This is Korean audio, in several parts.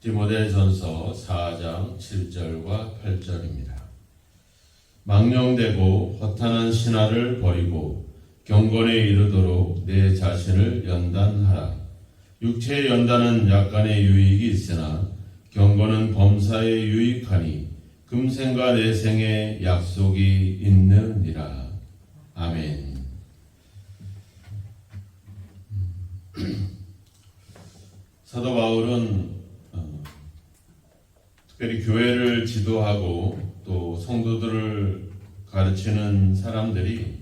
디모데전서 4장 7절과 8절입니다. 망령되고 허탄한 신화를 버리고 경건에 이르도록 내 자신을 연단하라. 육체의 연단은 약간의 유익이 있으나 경건은 범사에 유익하니 금생과 내생에 약속이 있느니라. 아멘. 사도 바울은 특별히 교회를 지도하고 또 성도들을 가르치는 사람들이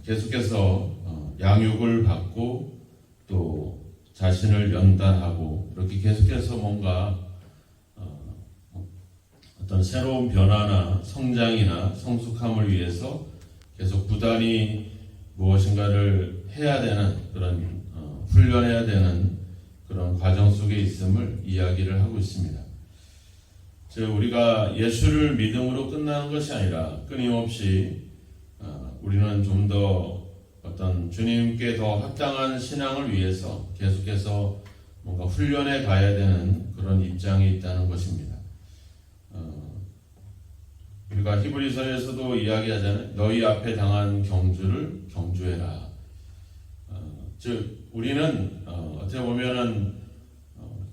계속해서 양육을 받고 또 자신을 연단하고 이렇게 계속해서 뭔가 어떤 새로운 변화나 성장이나 성숙함을 위해서 계속 부단히 무엇인가를 해야 되는 그런 훈련해야 되는 그런 과정 속에 있음을 이야기를 하고 있습니다. 우리가 예수를 믿음으로 끝나는 것이 아니라 끊임없이 우리는 좀 더 어떤 주님께 더 합당한 신앙을 위해서 계속해서 뭔가 훈련해 가야 되는 그런 입장이 있다는 것입니다. 우리가 히브리서에서도 이야기하잖아요. 너희 앞에 당한 경주를 경주해라. 즉 우리는 어떻게 보면은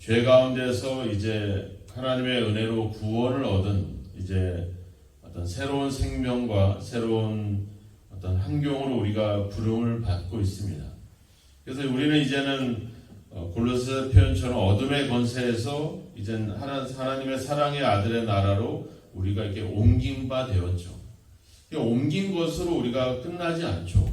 죄 가운데서 이제 하나님의 은혜로 구원을 얻은 이제 어떤 새로운 생명과 새로운 어떤 환경으로 우리가 부름을 받고 있습니다. 그래서 우리는 이제는 골로새 표현처럼 어둠의 권세에서 이젠 하나님의 사랑의 아들의 나라로 우리가 이렇게 옮긴 바 되었죠. 옮긴 것으로 우리가 끝나지 않죠.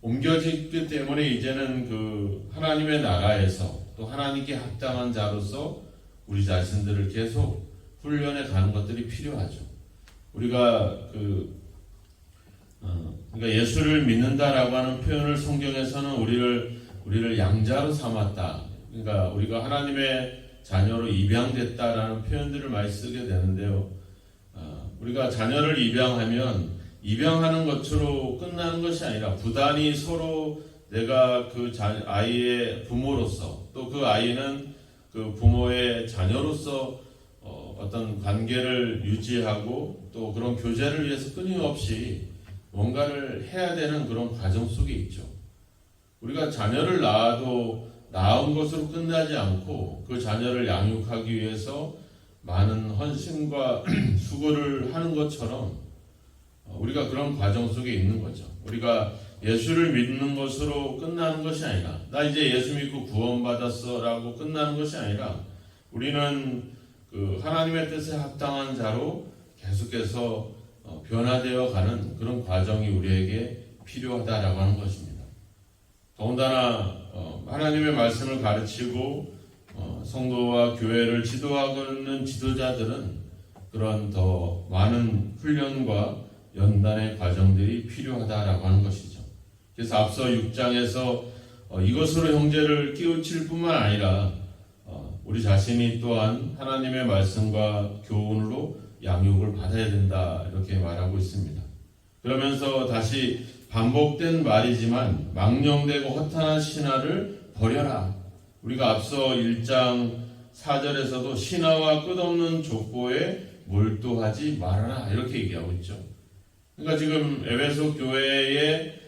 옮겨졌기 때문에 이제는 그 하나님의 나라에서 또 하나님께 합당한 자로서 우리 자신들을 계속 훈련해 가는 것들이 필요하죠. 우리가 그러니까 예수를 믿는다라고 하는 표현을 성경에서는 우리를 양자로 삼았다. 그러니까 우리가 하나님의 자녀로 입양됐다라는 표현들을 많이 쓰게 되는데요. 우리가 자녀를 입양하면 입양하는 것으로 끝나는 것이 아니라 부단히 서로 내가 그 아이의 부모로서 또 그 아이는 그 부모의 자녀로서 어떤 관계를 유지하고 또 그런 교제를 위해서 끊임없이 뭔가를 해야 되는 그런 과정 속에 있죠. 우리가 자녀를 낳아도 낳은 것으로 끝나지 않고 그 자녀를 양육하기 위해서 많은 헌신과 수고를 하는 것처럼 우리가 그런 과정 속에 있는 거죠. 우리가 예수를 믿는 것으로 끝나는 것이 아니라 나 이제 예수 믿고 구원받았어 라고 끝나는 것이 아니라 우리는 그 하나님의 뜻에 합당한 자로 계속해서 변화되어 가는 그런 과정이 우리에게 필요하다라고 하는 것입니다. 더군다나 하나님의 말씀을 가르치고 성도와 교회를 지도하고 있는 지도자들은 그런 더 많은 훈련과 연단의 과정들이 필요하다라고 하는 것이죠. 그래서 앞서 6장에서 이것으로 형제를 깨우칠 뿐만 아니라 우리 자신이 또한 하나님의 말씀과 교훈으로 양육을 받아야 된다 이렇게 말하고 있습니다. 그러면서 다시 반복된 말이지만 망령되고 허탄한 신화를 버려라. 우리가 앞서 1장 4절에서도 신화와 끝없는 족보에 몰두하지 말아라 이렇게 얘기하고 있죠. 그러니까 지금 에베소 교회를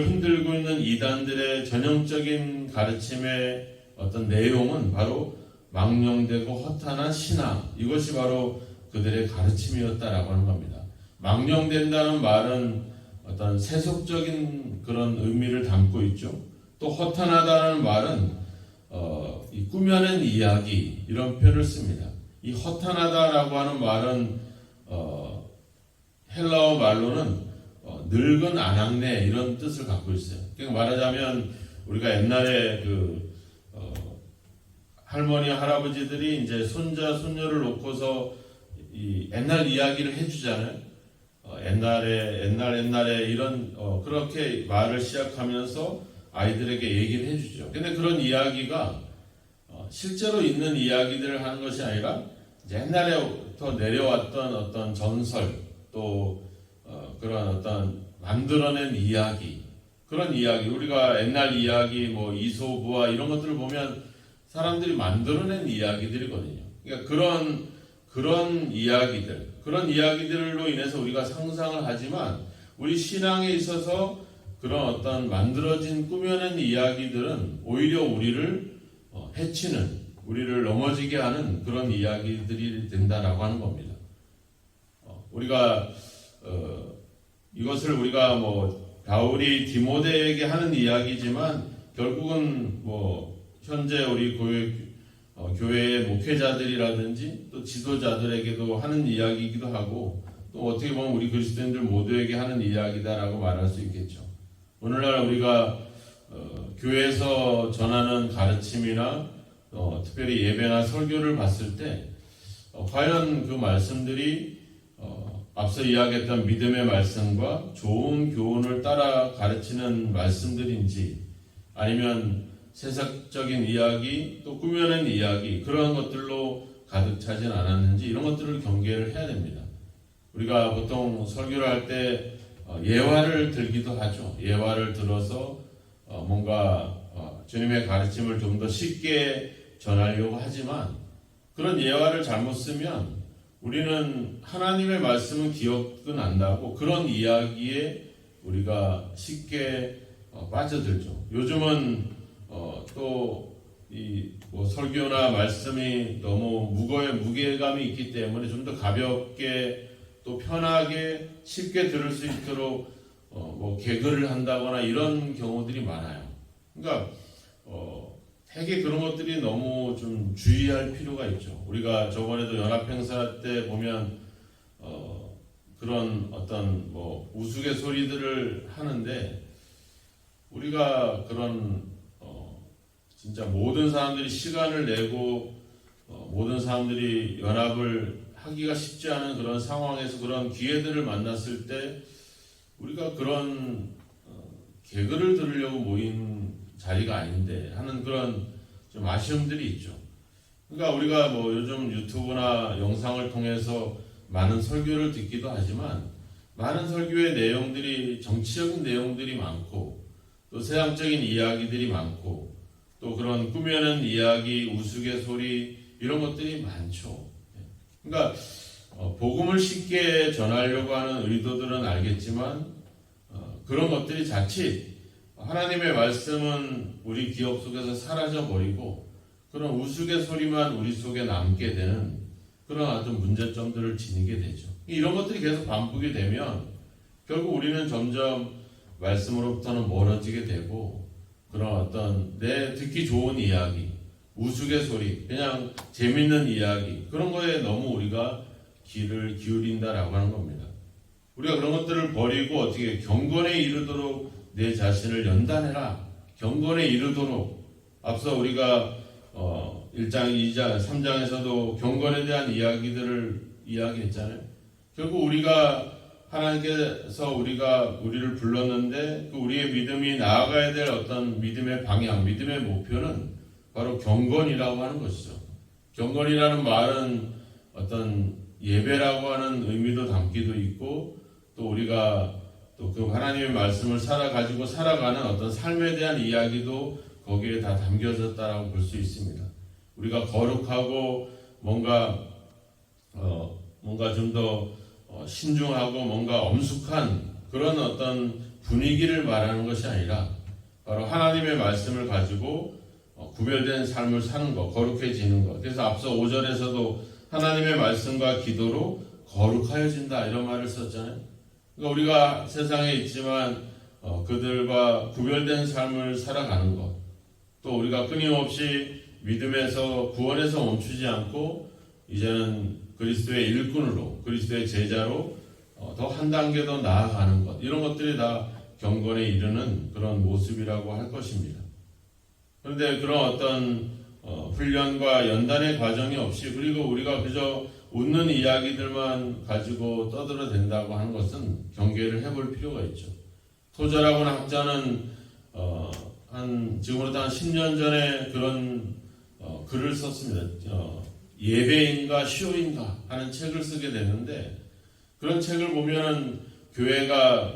흔들고 있는 이단들의 전형적인 가르침의 어떤 내용은 바로 망령되고 허탄한 신화, 이것이 바로 그들의 가르침이었다라고 하는 겁니다. 망령된다는 말은 어떤 세속적인 그런 의미를 담고 있죠. 또 허탄하다는 말은 이 꾸며낸 이야기 이런 표현을 씁니다. 이 허탄하다라고 하는 말은 헬라어 말로는 늙은 아낙네 이런 뜻을 갖고 있어요. 그러니까 말하자면 우리가 옛날에 할머니 할아버지들이 이제 손자 손녀를 놓고서 이 옛날 이야기를 해주잖아요. 옛날에 이런 그렇게 말을 시작하면서 아이들에게 얘기를 해주죠. 근데 그런 이야기가 실제로 있는 이야기들을 하는 것이 아니라 이제 옛날에부터 내려왔던 어떤 전설 또 그런 어떤 만들어낸 이야기, 그런 이야기, 우리가 옛날 이야기 뭐 이소부와 이런 것들을 보면 사람들이 만들어낸 이야기들이거든요. 그러니까 그런 이야기들로 인해서 우리가 상상을 하지만 우리 신앙에 있어서 그런 어떤 만들어진 꾸며낸 이야기들은 오히려 우리를 해치는, 우리를 넘어지게 하는 그런 이야기들이 된다라고 하는 겁니다. 우리가 이것을 우리가 바울이 디모데에게 하는 이야기지만 결국은 현재 우리 교회의 목회자들이라든지 또 지도자들에게도 하는 이야기이기도 하고 또 어떻게 보면 우리 그리스도인들 모두에게 하는 이야기다라고 말할 수 있겠죠. 오늘날 우리가 교회에서 전하는 가르침이나 특별히 예배나 설교를 봤을 때 과연 그 말씀들이 앞서 이야기했던 믿음의 말씀과 좋은 교훈을 따라 가르치는 말씀들인지 아니면 세상적인 이야기 또 꾸며낸 이야기 그런 것들로 가득 차진 않았는지 이런 것들을 경계를 해야 됩니다. 우리가 보통 설교를 할 때 예화를 들기도 하죠. 예화를 들어서 뭔가 주님의 가르침을 좀 더 쉽게 전하려고 하지만 그런 예화를 잘못 쓰면 우리는 하나님의 말씀은 기억은 난다고 그런 이야기에 우리가 쉽게 빠져들죠. 요즘은 또 이 설교나 말씀이 너무 무게감이 있기 때문에 좀 더 가볍게 또 편하게 쉽게 들을 수 있도록 개그를 한다거나 이런 경우들이 많아요. 그러니까 되게 그런 것들이 너무 좀 주의할 필요가 있죠. 우리가 저번에도 연합행사 때 보면 그런 어떤 우스갯소리들을 하는데 우리가 그런 진짜 모든 사람들이 시간을 내고 모든 사람들이 연합을 하기가 쉽지 않은 그런 상황에서 그런 기회들을 만났을 때 우리가 그런 개그를 들으려고 모인 자리가 아닌데 하는 그런 좀 아쉬움들이 있죠. 그러니까 우리가 요즘 유튜브나 영상을 통해서 많은 설교를 듣기도 하지만 많은 설교의 내용들이 정치적인 내용들이 많고 또 세상적인 이야기들이 많고 또 그런 꾸며낸 이야기, 우스갯소리 이런 것들이 많죠. 그러니까 복음을 쉽게 전하려고 하는 의도들은 알겠지만 그런 것들이 자칫 하나님의 말씀은 우리 기억 속에서 사라져 버리고 그런 우스갯소리만 우리 속에 남게 되는 그런 어떤 문제점들을 지니게 되죠. 이런 것들이 계속 반복이 되면 결국 우리는 점점 말씀으로부터는 멀어지게 되고 그런 어떤 내 듣기 좋은 이야기, 우스갯소리, 그냥 재밌는 이야기 그런 거에 너무 우리가 귀를 기울인다라고 하는 겁니다. 우리가 그런 것들을 버리고 어떻게 경건에 이르도록 내 자신을 연단해라. 경건에 이르도록 앞서 우리가 1장, 2장, 3장에서도 경건에 대한 이야기들을 이야기했잖아요. 결국 우리가 하나님께서 우리를 불렀는데 그 우리의 믿음이 나아가야 될 어떤 믿음의 방향, 믿음의 목표는 바로 경건이라고 하는 것이죠. 경건이라는 말은 어떤 예배라고 하는 의미도 담기도 있고 또 우리가 또 그 하나님의 말씀을 살아가지고 살아가는 어떤 삶에 대한 이야기도 거기에 다 담겨졌다라고 볼 수 있습니다. 우리가 거룩하고 뭔가 좀 더 신중하고 뭔가 엄숙한 그런 어떤 분위기를 말하는 것이 아니라 바로 하나님의 말씀을 가지고 구별된 삶을 사는 것, 거룩해지는 것. 그래서 앞서 5절에서도 하나님의 말씀과 기도로 거룩하여진다 이런 말을 썼잖아요. 그러니까 우리가 세상에 있지만 그들과 구별된 삶을 살아가는 것. 또 우리가 끊임없이 믿음에서 구원에서 멈추지 않고 이제는 그리스도의 일꾼으로 그리스도의 제자로 더 한 단계 더 나아가는 것. 이런 것들이 다 경건에 이르는 그런 모습이라고 할 것입니다. 그런데 그런 어떤 훈련과 연단의 과정이 없이 그리고 우리가 그저 웃는 이야기들만 가지고 떠들어댄다고 하는 것은 경계를 해볼 필요가 있죠. 토저라고는 학자는 지금으로부터 한 10년 전에 그런 글을 썼습니다. 예배인가 시효인가 하는 책을 쓰게 됐는데 그런 책을 보면은 교회가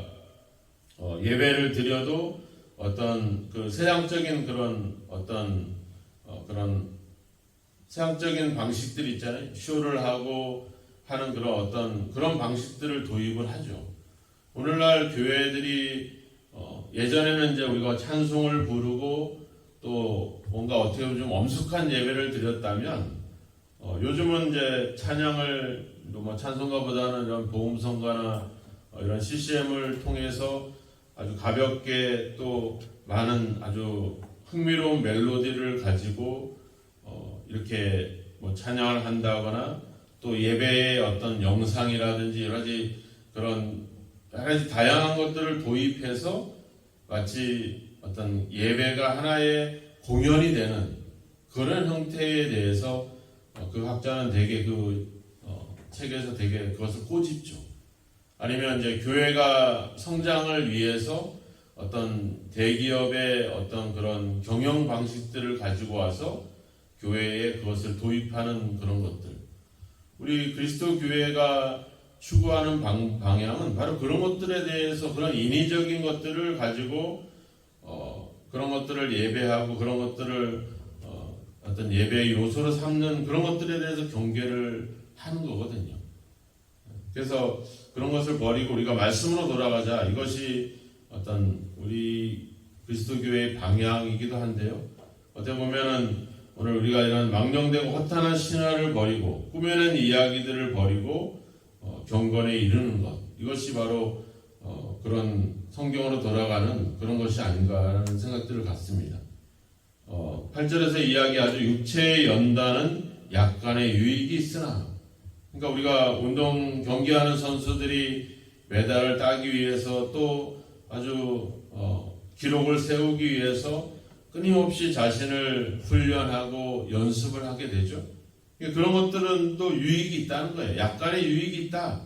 예배를 드려도 어떤 그 세상적인 그런 어떤 그런 세상적인 방식들 있잖아요. 쇼를 하고 하는 그런 방식들을 도입을 하죠. 오늘날 교회들이 예전에는 이제 우리가 찬송을 부르고 또 뭔가 어떻게 보면 좀 엄숙한 예배를 드렸다면 요즘은 이제 찬양을 뭐 찬송가보다는 이런 복음성가나 이런 CCM을 통해서 아주 가볍게 또 많은 아주 흥미로운 멜로디를 가지고 이렇게 뭐 찬양을 한다거나 또 예배의 어떤 영상이라든지 여러 가지 다양한 것들을 도입해서 마치 어떤 예배가 하나의 공연이 되는 그런 형태에 대해서 그 학자는 되게 책에서 되게 그것을 꼬집죠. 아니면 이제 교회가 성장을 위해서 어떤 대기업의 어떤 그런 경영 방식들을 가지고 와서 교회에 그것을 도입하는 그런 것들. 우리 그리스도 교회가 추구하는 방향은 바로 그런 것들에 대해서 그런 인위적인 것들을 가지고 그런 것들을 예배하고 그런 것들을 어떤 예배의 요소로 삼는 그런 것들에 대해서 경계를 하는 거거든요. 그래서 그런 것을 버리고 우리가 말씀으로 돌아가자. 이것이 어떤 우리 그리스도 교회의 방향이기도 한데요. 어떻게 보면은 오늘 우리가 이런 망령되고 허탄한 신화를 버리고 꾸며낸 이야기들을 버리고 경건에 이르는 것, 이것이 바로 그런 성경으로 돌아가는 그런 것이 아닌가라는 생각들을 갖습니다. 8절에서 이야기하죠. 육체의 연단은 약간의 유익이 있으나, 그러니까 우리가 운동 경기하는 선수들이 메달을 따기 위해서 또 아주 기록을 세우기 위해서 끊임없이 자신을 훈련하고 연습을 하게 되죠. 그런 것들은 또 유익이 있다는 거예요. 약간의 유익이 있다.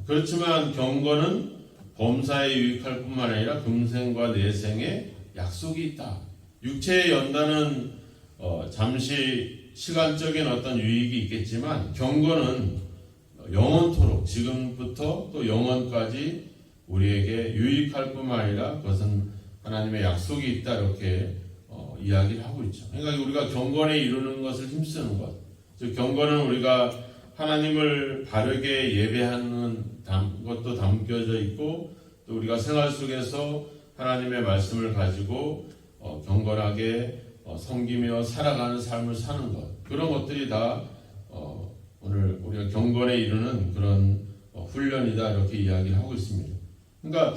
그렇지만 경건은 범사에 유익할 뿐만 아니라 금생과 내생에 약속이 있다. 육체의 연단은 잠시 시간적인 어떤 유익이 있겠지만 경건은 영원토록 지금부터 또 영원까지 우리에게 유익할 뿐만 아니라 그것은 하나님의 약속이 있다, 이렇게 이야기를 하고 있죠. 그러니까 우리가 경건에 이루는 것을 힘쓰는 것, 즉 경건은 우리가 하나님을 바르게 예배하는 것도 담겨져 있고 또 우리가 생활 속에서 하나님의 말씀을 가지고 경건하게 섬기며 살아가는 삶을 사는 것, 그런 것들이 다 오늘 우리가 경건에 이루는 그런 훈련이다, 이렇게 이야기를 하고 있습니다. 그러니까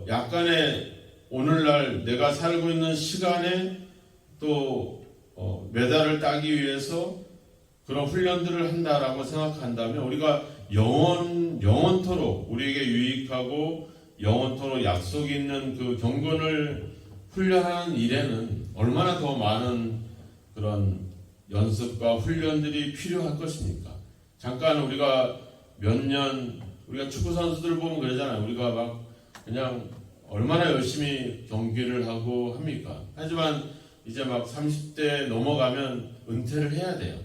약간의 오늘날 내가 살고 있는 시간에 또 메달을 따기 위해서 그런 훈련들을 한다라고 생각한다면 우리가 영원토록 우리에게 유익하고 영원토록 약속이 있는 그 경건을 훈련하는 일에는 얼마나 더 많은 그런 연습과 훈련들이 필요할 것입니까? 잠깐 우리가 우리가 축구 선수들 보면 그러잖아요. 우리가 막 그냥 얼마나 열심히 경기를 하고 합니까? 하지만 이제 막 30대 넘어가면 은퇴를 해야 돼요.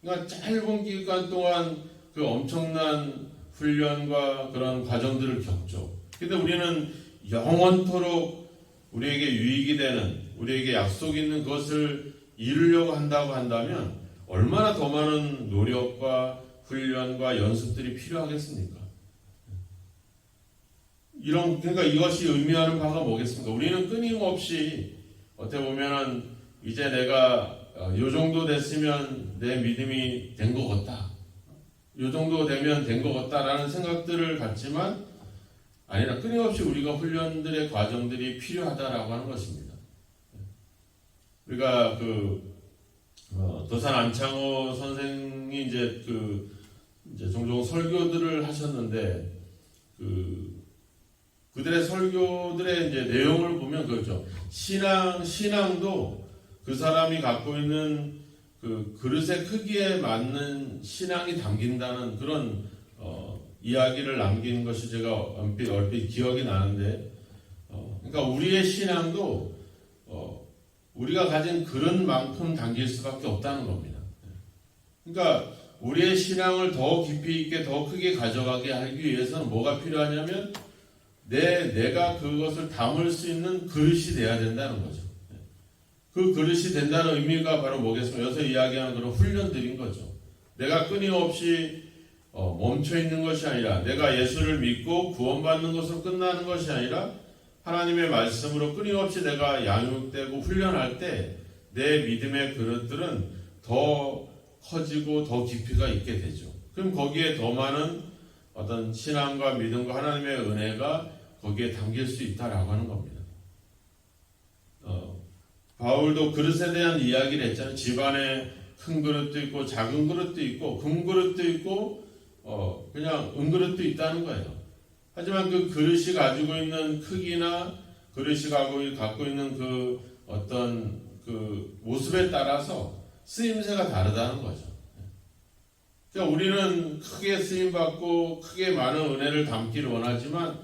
그러니까 짧은 기간 동안 그 엄청난 훈련과 그런 과정들을 겪죠. 근데 우리는 영원토록 우리에게 유익이 되는, 우리에게 약속이 있는 것을 이루려고 한다면 얼마나 더 많은 노력과 훈련과 연습들이 필요하겠습니까? 그러니까 이것이 의미하는 바가 뭐겠습니까? 우리는 끊임없이 어떻게 보면은 이제 내가 요 정도 됐으면 내 믿음이 된 것 같다, 요 정도 되면 된 것 같다라는 생각들을 갖지만 아니라 끊임없이 우리가 훈련들의 과정들이 필요하다라고 하는 것입니다. 우리가 도산 안창호 선생이 이제 종종 설교들을 하셨는데 그들의 설교들의 이제 내용을 보면 그렇죠. 신앙도 그 사람이 갖고 있는 그 그릇의 크기에 맞는 신앙이 담긴다는 그런 이야기를 남긴 것이 제가 얼핏 기억이 나는데, 그러니까 우리의 신앙도 우리가 가진 그릇만큼 담길 수밖에 없다는 겁니다. 그러니까 우리의 신앙을 더 깊이 있게 더 크게 가져가게 하기 위해서는 뭐가 필요하냐면 내가 그것을 담을 수 있는 그릇이 돼야 된다는 거죠. 그 그릇이 된다는 의미가 바로 뭐겠습니까? 여기서 이야기하는 그런 훈련들인 거죠. 내가 끊임없이 멈춰 있는 것이 아니라, 내가 예수를 믿고 구원받는 것으로 끝나는 것이 아니라 하나님의 말씀으로 끊임없이 내가 양육되고 훈련할 때 내 믿음의 그릇들은 더 커지고 더 깊이가 있게 되죠. 그럼 거기에 더 많은 어떤 신앙과 믿음과 하나님의 은혜가 거기에 담길 수 있다라고 하는 겁니다. 바울도 그릇에 대한 이야기를 했잖아요. 집안에 큰 그릇도 있고 작은 그릇도 있고 금 그릇도 있고 그냥 은그릇도 있다는 거예요. 하지만 그 그릇이 가지고 있는 크기나 그릇이 갖고 있는 그 어떤 그 모습에 따라서 쓰임새가 다르다는 거죠. 그러니까 우리는 크게 쓰임받고 크게 많은 은혜를 담기를 원하지만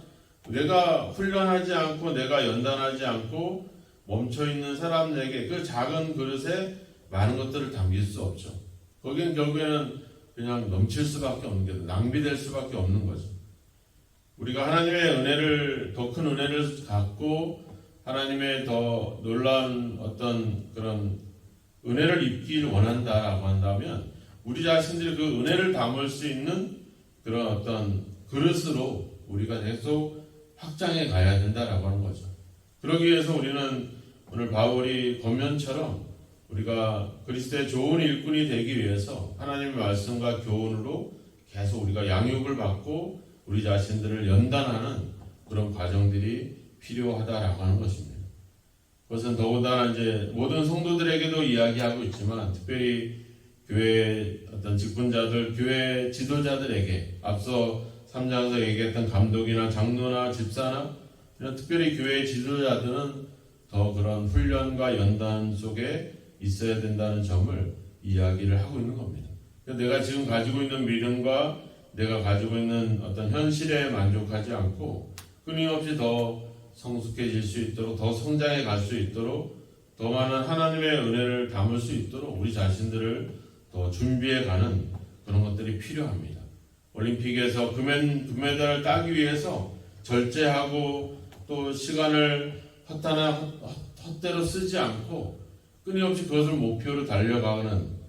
내가 훈련하지 않고 내가 연단하지 않고 멈춰있는 사람들에게 그 작은 그릇에 많은 것들을 담길 수 없죠. 거기는 결국에는 그냥 넘칠 수밖에 없는 게 낭비될 수밖에 없는 거죠. 우리가 하나님의 은혜를, 더 큰 은혜를 갖고 하나님의 더 놀라운 어떤 그런 은혜를 입기를 원한다라고 한다면 우리 자신들이 그 은혜를 담을 수 있는 그런 어떤 그릇으로 우리가 계속 확장해 가야 된다라고 하는 거죠. 그러기 위해서 우리는 오늘 바울이 권면처럼 우리가 그리스도의 좋은 일꾼이 되기 위해서 하나님의 말씀과 교훈으로 계속 우리가 양육을 받고 우리 자신들을 연단하는 그런 과정들이 필요하다라고 하는 것입니다. 그것은 더군다나 이제 모든 성도들에게도 이야기하고 있지만 특별히 교회 어떤 직분자들, 교회 지도자들에게 앞서 3장에서 얘기했던 감독이나 장로나 집사나 이런 특별히 교회 지도자들은 더 그런 훈련과 연단 속에 있어야 된다는 점을 이야기를 하고 있는 겁니다. 내가 지금 가지고 있는 믿음과 내가 가지고 있는 어떤 현실에 만족하지 않고 끊임없이 더 성숙해질 수 있도록, 더 성장해 갈 수 있도록, 더 많은 하나님의 은혜를 담을 수 있도록 우리 자신들을 더 준비해 가는 그런 것들이 필요합니다. 올림픽에서 금메달을 따기 위해서 절제하고 또 시간을 헛되로 쓰지 않고 끊임없이 그것을 목표로 달려가는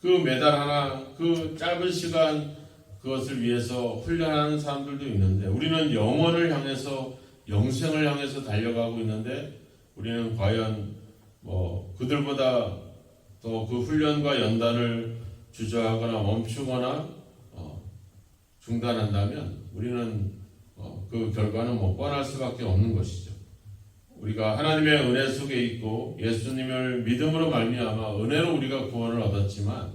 그 메달 하나, 그 짧은 시간 그것을 위해서 훈련하는 사람들도 있는데 우리는 영원을 향해서, 영생을 향해서 달려가고 있는데 우리는 과연 그들보다 더 그 훈련과 연단을 주저하거나 멈추거나 중단한다면 우리는 그 결과는 뻔할 수밖에 없는 것이죠. 우리가 하나님의 은혜 속에 있고 예수님을 믿음으로 말미암아 은혜로 우리가 구원을 얻었지만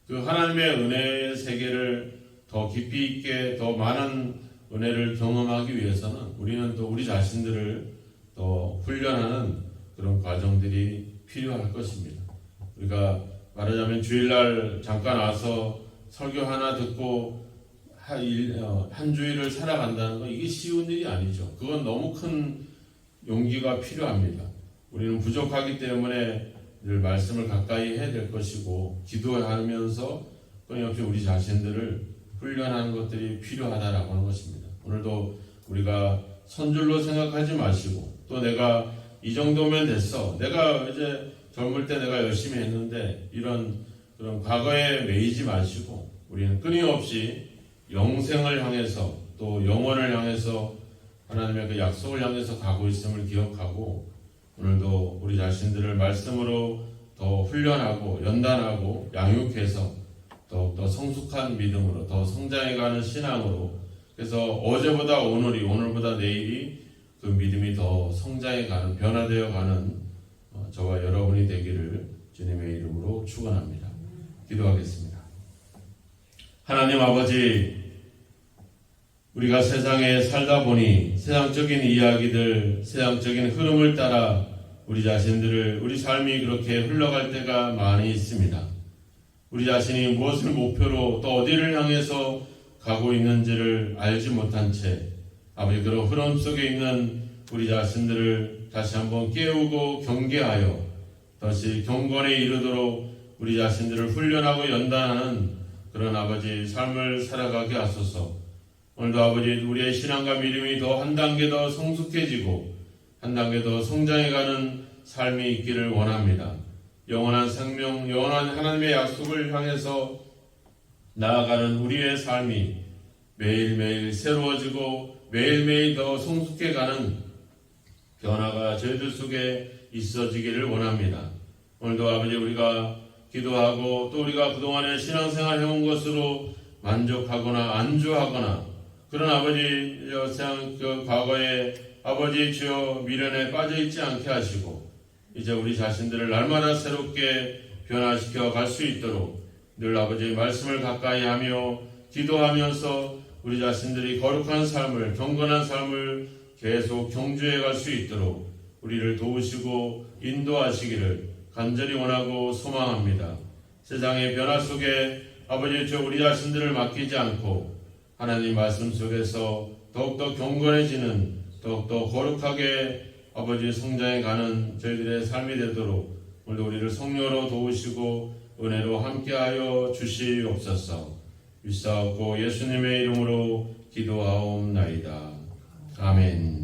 그 하나님의 은혜의 세계를 더 깊이 있게 더 많은 은혜를 경험하기 위해서는 우리는 또 우리 자신들을 더 훈련하는 그런 과정들이 필요할 것입니다. 우리가 말하자면 주일날 잠깐 와서 설교 하나 듣고 한 주일을 살아간다는 건 이게 쉬운 일이 아니죠. 그건 너무 큰 용기가 필요합니다. 우리는 부족하기 때문에 늘 말씀을 가까이 해야 될 것이고 기도하면서 끊임없이 우리 자신들을 훈련하는 것들이 필요하다라고 하는 것입니다. 오늘도 우리가 선줄로 생각하지 마시고 또 내가 이 정도면 됐어. 내가 이제 젊을 때 내가 열심히 했는데 이런 그런 과거에 매이지 마시고 우리는 끊임없이 영생을 향해서 또 영원을 향해서 하나님의 그 약속을 향해서 가고 있음을 기억하고 오늘도 우리 자신들을 말씀으로 더 훈련하고 연단하고 양육해서 더욱더 성숙한 믿음으로 더 성장해가는 신앙으로 그래서 어제보다 오늘이 오늘보다 내일이 그 믿음이 더 성장해가는 변화되어가는 저와 여러분이 되기를 주님의 이름으로 축원합니다. 기도하겠습니다. 하나님 아버지 우리가 세상에 살다 보니 세상적인 이야기들, 세상적인 흐름을 따라 우리 자신들을 우리 삶이 그렇게 흘러갈 때가 많이 있습니다. 우리 자신이 무엇을 목표로 또 어디를 향해서 가고 있는지를 알지 못한 채 아버지 그런 흐름 속에 있는 우리 자신들을 다시 한번 깨우고 경계하여 다시 경건에 이르도록 우리 자신들을 훈련하고 연단하는 그런 아버지 삶을 살아가게 하소서. 오늘도 아버지 우리의 신앙과 믿음이 더 한 단계 더 성숙해지고 한 단계 더 성장해가는 삶이 있기를 원합니다. 영원한 생명, 영원한 하나님의 약속을 향해서 나아가는 우리의 삶이 매일매일 새로워지고 매일매일 더 성숙해가는 변화가 저희들 속에 있어지기를 원합니다. 오늘도 아버지 우리가 기도하고 또 우리가 그동안에 신앙생활 해온 것으로 만족하거나 안주하거나 그런 아버지 그 과거에 아버지 주여 미련에 빠져있지 않게 하시고 이제 우리 자신들을 날마다 새롭게 변화시켜 갈 수 있도록 늘 아버지의 말씀을 가까이 하며 기도하면서 우리 자신들이 거룩한 삶을 경건한 삶을 계속 경주해 갈 수 있도록 우리를 도우시고 인도하시기를 간절히 원하고 소망합니다. 세상의 변화 속에 아버지 저 우리 자신들을 맡기지 않고 하나님 말씀 속에서 더욱더 경건해지는 더욱더 거룩하게 아버지 성장해가는 저희들의 삶이 되도록 오늘도 우리를 성령으로 도우시고 은혜로 함께하여 주시옵소서. 위사옵고 예수님의 이름으로 기도하옵나이다. 아멘.